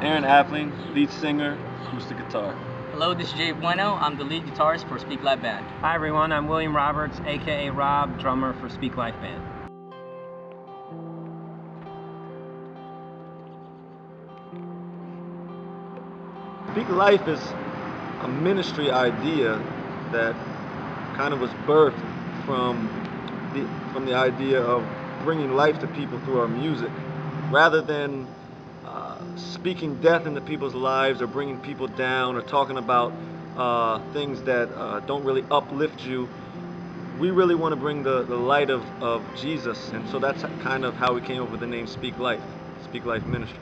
Aaron Appling, lead singer, acoustic guitar. Hello, this is Jay Bueno. I'm the lead guitarist for Speak Live Band. Hi everyone, I'm William Roberts, aka Rob, drummer for Speak Life Band. Speak Life is a ministry idea that kind of was birthed from the idea of bringing life to people through our music, rather than speaking death into people's lives or bringing people down or talking about things that don't really uplift you. We really want to bring the light of Jesus, and so that's kind of how we came up with the name Speak Life Ministries.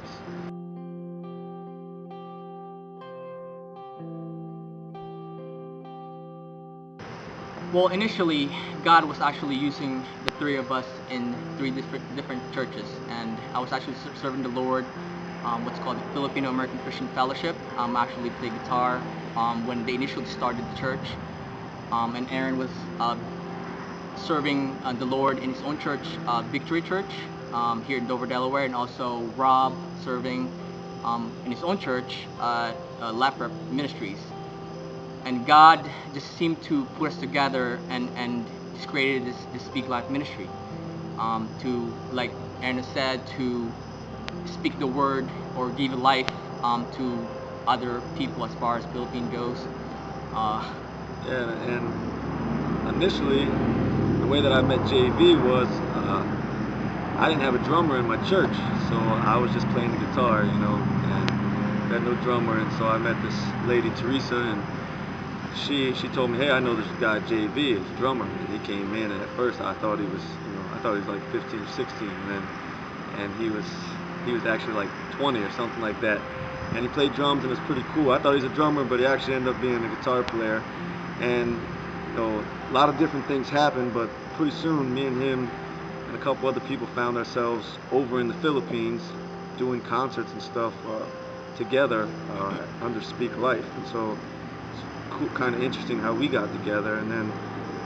Well, initially, God was actually using the three of us in three different churches, and I was actually serving the Lord, what's called the Filipino American Christian Fellowship. Actually played guitar when they initially started the church, and Aaron was serving the Lord in his own church, Victory Church, here in Dover, Delaware, and also Rob serving in his own church, Life Rep Ministries. And God just seemed to put us together and just created this Speak Life ministry, to, like Aaron said, to speak the word or give life to other people as far as Philippine goes. Yeah, and initially, the way that I met JV was I didn't have a drummer in my church, so I was just playing the guitar, and had no drummer, and so I met this lady, Teresa, and she told me, hey, I know this guy JV, he's a drummer, and he came in, and at first I thought he was like 15 or 16, and he was actually like 20 or something like that, and he played drums, and it was pretty cool. I thought he was a drummer, but he actually ended up being a guitar player, and a lot of different things happened, but pretty soon me and him and a couple other people found ourselves over in the Philippines doing concerts and stuff together under Speak Life, and so cool, kind of interesting how we got together, and then,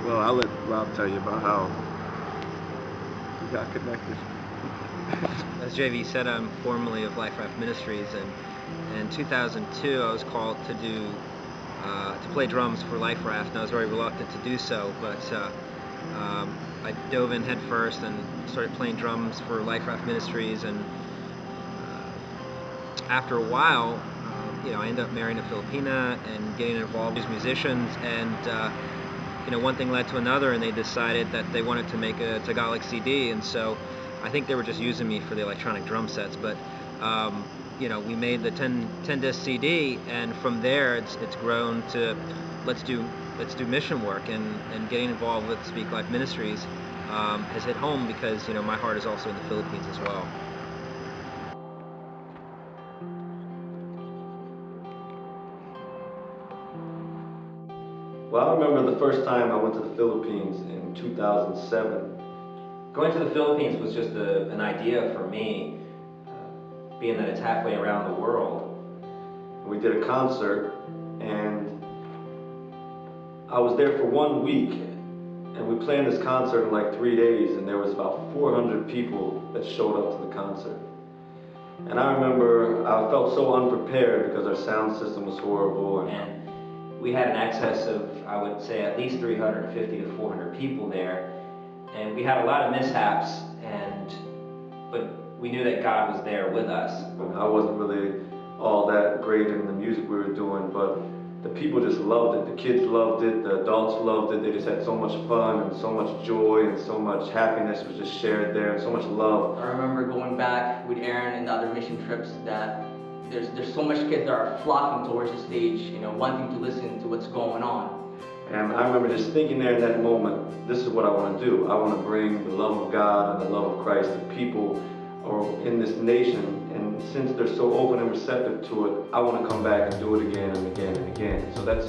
well, I'll let Rob tell you about how we got connected. As JV said, I'm formerly of Life Raft Ministries, and in 2002 I was called to play drums for Life Raft, and I was very reluctant to do so, but I dove in head first and started playing drums for Life Raft Ministries, and after a while, I ended up marrying a Filipina and getting involved with musicians, and one thing led to another, and they decided that they wanted to make a Tagalog CD, and so I think they were just using me for the electronic drum sets, but we made the 10 disc CD, and from there it's grown to let's do mission work, and getting involved with Speak Life Ministries has hit home because my heart is also in the Philippines as well. Well, I remember the first time I went to the Philippines in 2007. Going to the Philippines was just an idea for me, being that it's halfway around the world. We did a concert, and I was there for 1 week, and we planned this concert in like 3 days, and there was about 400 people that showed up to the concert. And I remember I felt so unprepared because our sound system was horrible. And we had an excess of, I would say, at least 350 to 400 people there. And we had a lot of mishaps, but we knew that God was there with us. I wasn't really all that great in the music we were doing, but the people just loved it. The kids loved it, the adults loved it. They just had so much fun and so much joy and so much happiness was just shared there, and so much love. I remember going back with Aaron and the other mission trips that there's so much kids that are flocking towards the stage, wanting to listen to what's going on. And I remember just thinking there in that moment, this is what I want to do. I want to bring the love of God and the love of Christ to people in this nation, and since they're so open and receptive to it, I want to come back and do it again and again and again. So that's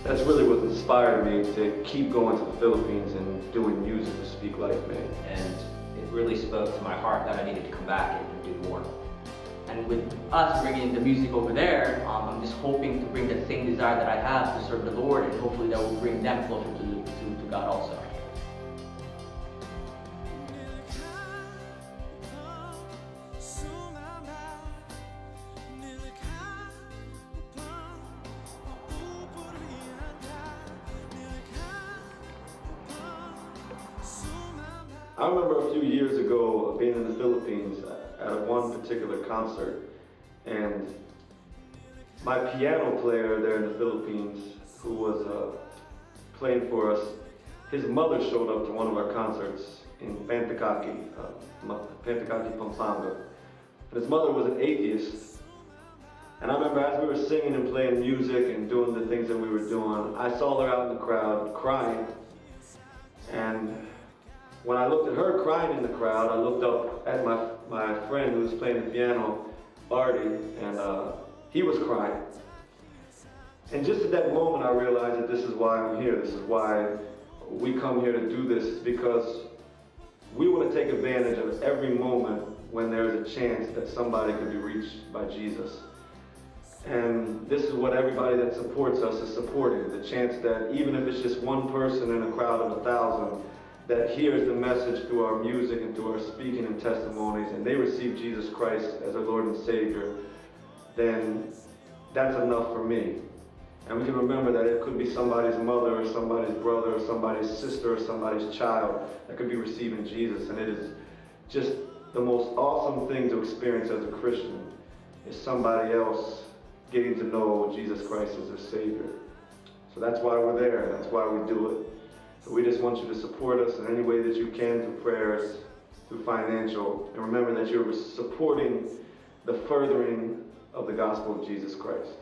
That's really what inspired me to keep going to the Philippines and doing music to speak life, man. And it really spoke to my heart that I needed to come back and do more. And with us bringing the music over there, I'm just hoping to bring that same desire that I have to serve the Lord, and hopefully that will bring them closer to God also. I remember a few years ago being in the Philippines at one particular concert, and my piano player there in the Philippines, who was playing for us, his mother showed up to one of our concerts in Pantacaki, Pampanga. And his mother was an atheist. And I remember as we were singing and playing music and doing the things that we were doing, I saw her out in the crowd crying. And when I looked at her crying in the crowd, I looked up at my friend who was playing the piano, Artie, and he was crying. And just at that moment, I realized that this is why I'm here. This is why we come here to do this, because we want to take advantage of every moment when there's a chance that somebody could be reached by Jesus. And this is what everybody that supports us is supporting, the chance that even if it's just one person in a crowd of 1,000 that hears the message through our music and through our speaking and testimonies, and they receive Jesus Christ as their Lord and Savior, then that's enough for me. And we can remember that it could be somebody's mother or somebody's brother or somebody's sister or somebody's child that could be receiving Jesus. And it is just the most awesome thing to experience as a Christian, is somebody else getting to know Jesus Christ as their Savior. So that's why we're there, that's why we do it. So we just want you to support us in any way that you can, through prayers, through financial, and remember that you're supporting the furthering of the gospel of Jesus Christ.